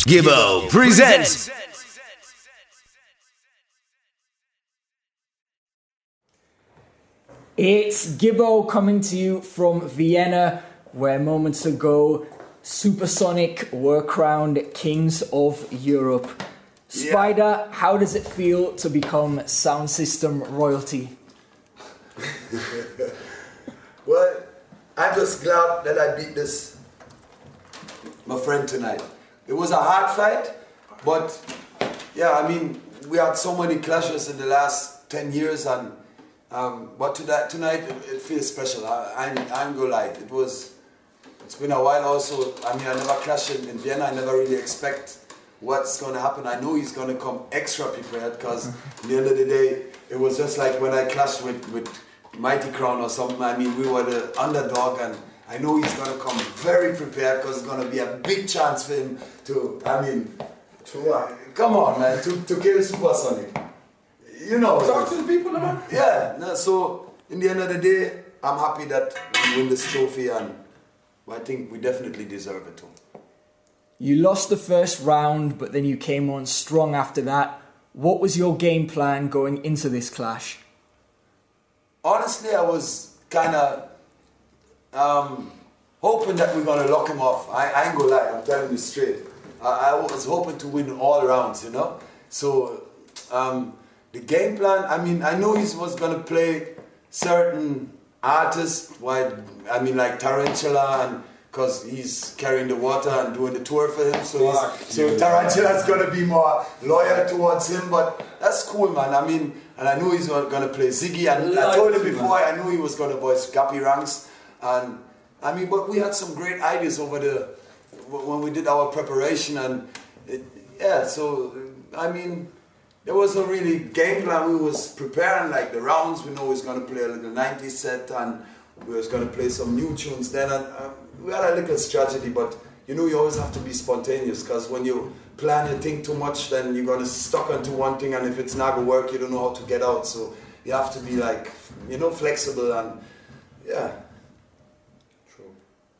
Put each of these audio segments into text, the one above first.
Gibbo presents. It's Gibbo coming to you from Vienna, where moments ago Supersonic were crowned Kings of Europe. Spider, how does it feel to become sound system royalty? Well, I'm just glad that I beat my friend tonight. It was a hard fight, but yeah, I mean, we had so many clashes in the last 10 years, and but tonight it feels special. I'm gonna lie. It's been a while also. I mean, I never clashed in Vienna. I never really expect what's gonna happen. I know he's gonna come extra prepared, because at the end of the day, it was just like when I clashed with Mighty Crown or something. I mean, we were the underdog, and I know he's gonna come very prepared, because it's gonna be a big chance for him to, come on, man, to kill Supersonic. You know. Talk to the people, man. Yeah. No, so in the end of the day, I'm happy that we win this trophy, and I think we definitely deserve it too. You lost the first round, but then you came on strong after that. What was your game plan going into this clash? Honestly, I was kind of hoping that we're going to lock him off. I ain't gonna lie, I'm telling you straight. I was hoping to win all rounds, you know. So the game plan, I mean, I know he was going to play certain artists, like Tarantula, and because he's carrying the water and doing the tour for him. So Tarantula's going to be more loyal towards him, but that's cool, man. I mean, and I knew he's going to play Ziggy, and I told him before, I knew he was going to voice Gappy Ranks. And I mean, but we had some great ideas when we did our preparation, and so I mean, there was a really game plan. We was preparing like the rounds. We know he was going to play a little 90s set, and we was going to play some new tunes then, and we had a little strategy, but you know, you always have to be spontaneous, because when you plan and think too much, then you're going to stuck onto one thing, and if it's not going to work, you don't know how to get out. So you have to be like, you know, flexible, and yeah.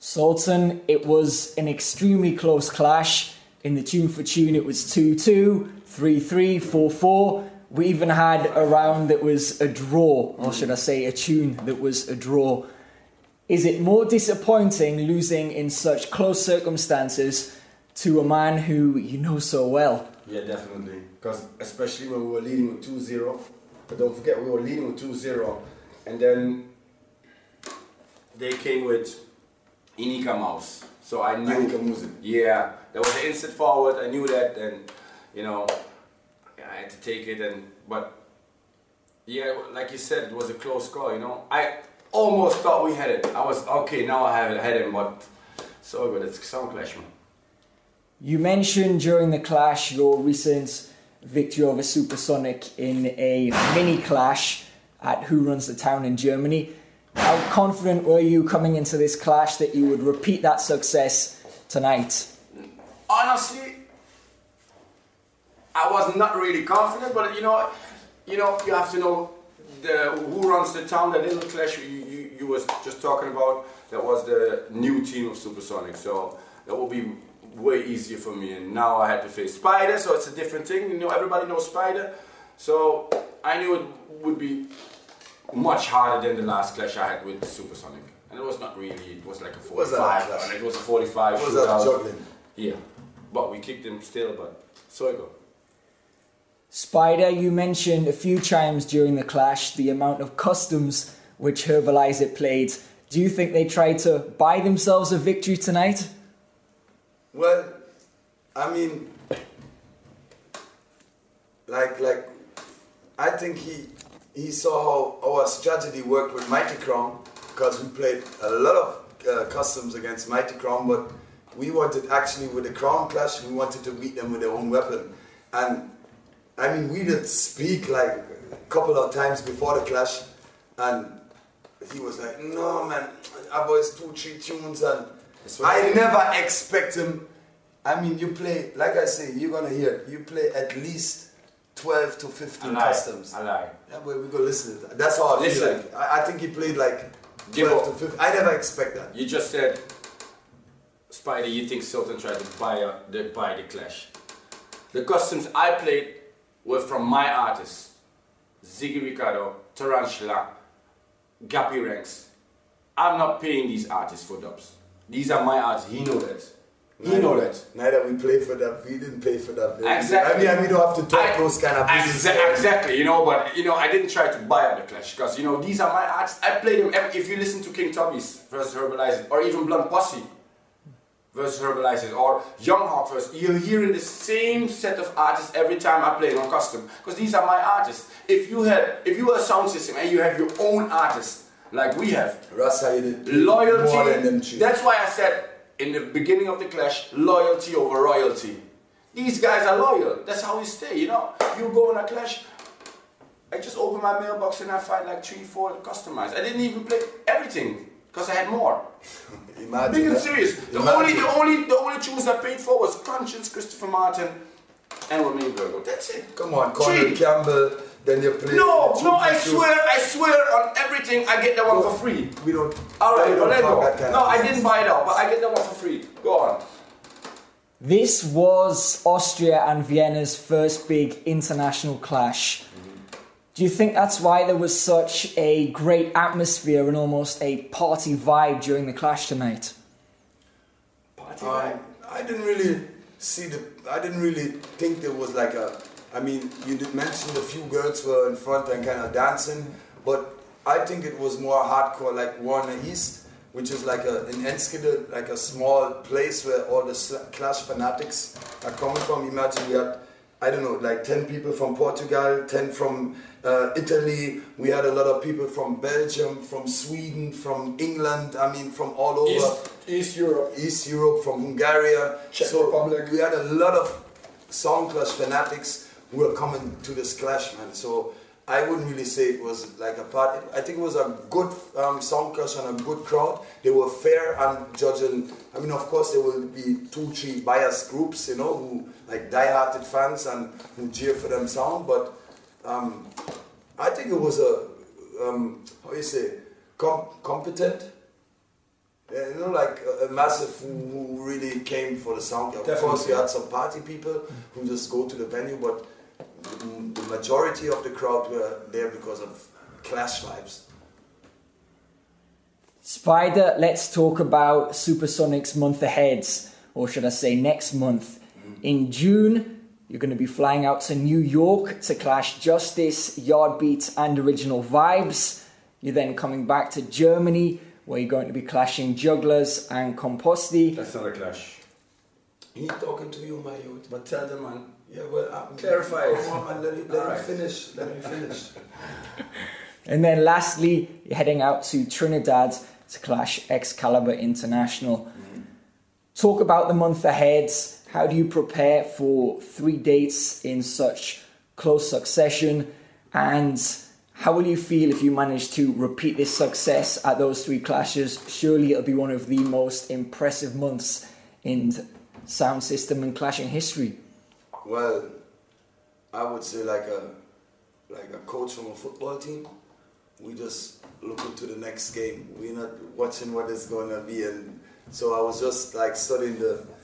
Sultan, it was an extremely close clash. In the tune for tune, it was 2-2, 3-3, 4-4. We even had a round that was a draw, or should I say a tune that was a draw. Is it more disappointing losing in such close circumstances to a man who you know so well? Yeah, definitely. Because especially when we were leading with 2-0. But don't forget, we were leading with 2-0. And then they came with Inika Mouse. So I knew, yeah, there was an instant forward. I knew that, and you know, I had to take it. But yeah, like you said, it was a close call. You know, I almost thought we had it. I was okay. Now I have had him, but so good. It's sound clash, man. You mentioned during the clash your recent victory over Supersonic in a mini clash at Who Runs the Town in Germany. How confident were you coming into this clash that you would repeat that success tonight? Honestly, I was not really confident, but you know, you have to know Who Runs the Town. The little clash you was just talking about, that was the new team of Supersonic. So that will be way easier for me. And now I had to face Spider, so it's a different thing. You know, everybody knows Spider, so I knew it would be much harder than the last clash I had with Supersonic. And it was not really, it was like a 45, and it was a 45 shootout. Yeah, but we kicked him still, but so it go. Spider, you mentioned a few times during the clash the amount of customs which Herbalize It played. Do you think they tried to buy themselves a victory tonight? Well, I mean, I think he saw how our strategy worked with Mighty Crown, because we played a lot of customs against Mighty Crown, but we wanted actually with the Crown clash, we wanted to beat them with their own weapon. And I mean, we did speak like a couple of times before the clash, and he was like, no man, I voiced 2-3 tunes, and I never expect him. I mean, you play, like I say, you're gonna hear, you play at least 12 to 15 customs. I lie. Yeah, but we go listen to that. That's how I feel like. I think he played like 12 to 15. I never expect that. You just said Spider, you think Sultan tried to buy the clash? The costumes I played were from my artists. Ziggy Ricardo, Tarantula, Gappy Ranks. I'm not paying these artists for dubs. These are my artists, he knows that. He knows that. Neither we play for that, we didn't pay for that. Exactly. I mean, we don't have to talk those kind of business. Exactly, you know, but you know, I didn't try to buy at the clash because you know these are my artists. I play them if you listen to King Tubby's versus Herbalize It, or even Blunt Posse versus Herbalize It, or Young Hawk versus, you're hearing the same set of artists every time I play on custom because these are my artists. If you were a sound system and you have your own artists like we have, loyalty. That's why I said in the beginning of the clash, loyalty over royalty. These guys are loyal. That's how we stay, you know. You go on a clash, I just open my mailbox and I find like 3-4 customized. I didn't even play everything because I had more. Imagine. Being serious. The only tunes I paid for was Conscience, Christopher Martin, and Romain Virgo. That's it. Come on, Conor Campbell. Then you play. No, I swear on everything. I get that one for free. We don't. All right, let go. No, I didn't buy it out, but I get that one for free. Go on. This was Austria and Vienna's first big international clash. Do you think that's why there was such a great atmosphere and almost a party vibe during the clash tonight? Party vibe? I didn't really I didn't really think there was like a. I mean, you did mention a few girls were in front and kind of dancing, but I think it was more hardcore, like Warner East, which is like in Enschede, like a small place where all the Clash fanatics are coming from. Imagine we had, I don't know, like 10 people from Portugal, 10 from Italy. We had a lot of people from Belgium, from Sweden, from England. I mean, from all over. East Europe. East Europe, from Hungary. Czech Republic. We had a lot of Sound Clash fanatics who were coming to this clash, man. So I wouldn't really say it was like a party. I think it was a good Sound Clash and a good crowd. They were fair and judging. I mean, of course, there will be 2-3 biased groups, you know, who like die-hearted fans and who cheer for them sound. But I think it was a how you say, competent. You know, like a massive who really came for the sound. Of course, you had some party people who just go to the venue, but the majority of the crowd were there because of Clash vibes. Spider, let's talk about Supersonic's month ahead, or should I say next month. In June, you're going to be flying out to New York to clash Justice, Yardbeat and Original Vibes. You're then coming back to Germany, where you're going to be clashing Jugglers and Composti. That's not a clash. He talking to you, my youth. But tell them, man. Yeah, well, clarify it. Come on, man, let me finish. Let me finish. And then lastly, you're heading out to Trinidad to clash Excalibur International. Talk about the month ahead. How do you prepare for 3 dates in such close succession? And how will you feel if you manage to repeat this success at those 3 clashes? Surely it'll be one of the most impressive months in sound system and clashing history. Well, I would say like a coach from a football team. We just look into the next game. We're not watching what it's going to be. And so I was just like studying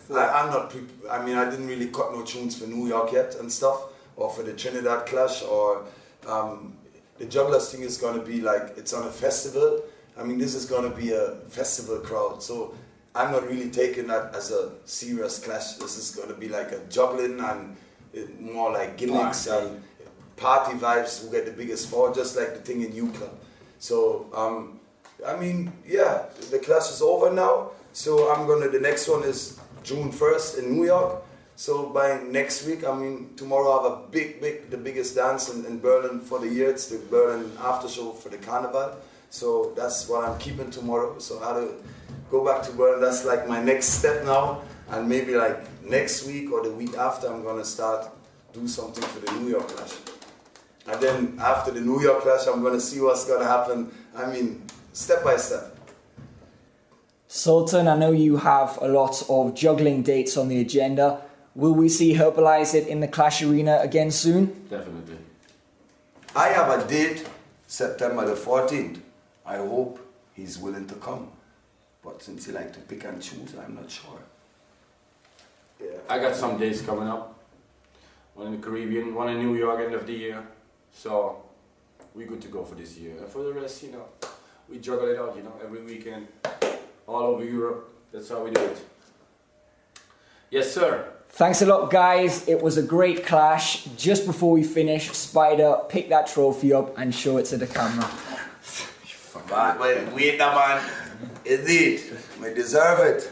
I didn't really cut no tunes for New York yet and stuff, or for the Trinidad clash, or the Jugglers thing is going to be like, it's on a festival. I mean, this is going to be a festival crowd. So I'm not really taking that as a serious clash. This is going to be like a juggling and more like gimmicks and party vibes who get the biggest fall, just like the thing in U Club. So, I mean, yeah, the clash is over now. So the next one is June 1st in New York. So by next week, I mean, tomorrow I have the biggest dance in Berlin for the year. It's the Berlin after show for the Carnival. So that's what I'm keeping tomorrow. So I had to go back to Berlin. That's like my next step now. And maybe like next week or the week after, I'm gonna start do something for the New York clash. And then after the New York clash, I'm gonna see what's gonna happen. I mean, step by step. Sultan, I know you have a lot of juggling dates on the agenda. Will we see Herbalize It in the Clash Arena again soon? Definitely. I have a date, September the 14th. I hope he's willing to come. But since you like to pick and choose, I'm not sure. Yeah. I got some days coming up. One in the Caribbean, one in New York end of the year. So we're good to go for this year. And for the rest, you know, we juggle it out, you know, every weekend, all over Europe. That's how we do it. Yes, sir. Thanks a lot, guys. It was a great clash. Just before we finish, Spider, pick that trophy up and show it to the camera. Man, wait now, man. Is it? We deserve it.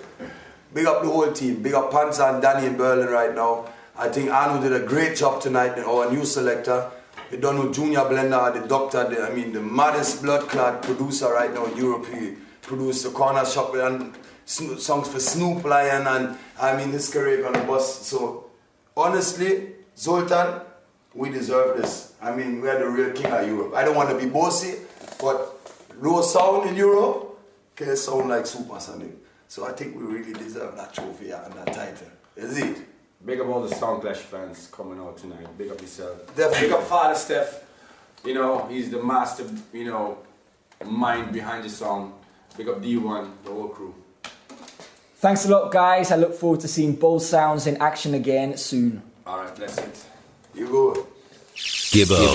Big up the whole team. Big up Panzer and Danny in Berlin right now. I think Arno did a great job tonight, our new selector. We don't know Junior Blender, the doctor, the maddest blood clot producer right now in Europe. He produced the Corner Shop and songs for Snoop Lion, and I mean his career gonna bust. So honestly, Sultan, we deserve this. I mean, we are the real king of Europe. I don't want to be bossy, but low sound in Europe can sound like Supersonic. So I think we really deserve that trophy and that title. Is it? Big up all the Sound Clash fans coming out tonight. Big up yourself. Definitely. Big up Father Steph. You know, he's the master, you know, mind behind the song. Big up D1, the whole crew. Thanks a lot, guys. I look forward to seeing both sounds in action again soon. Alright, that's it. You go. Gibbo.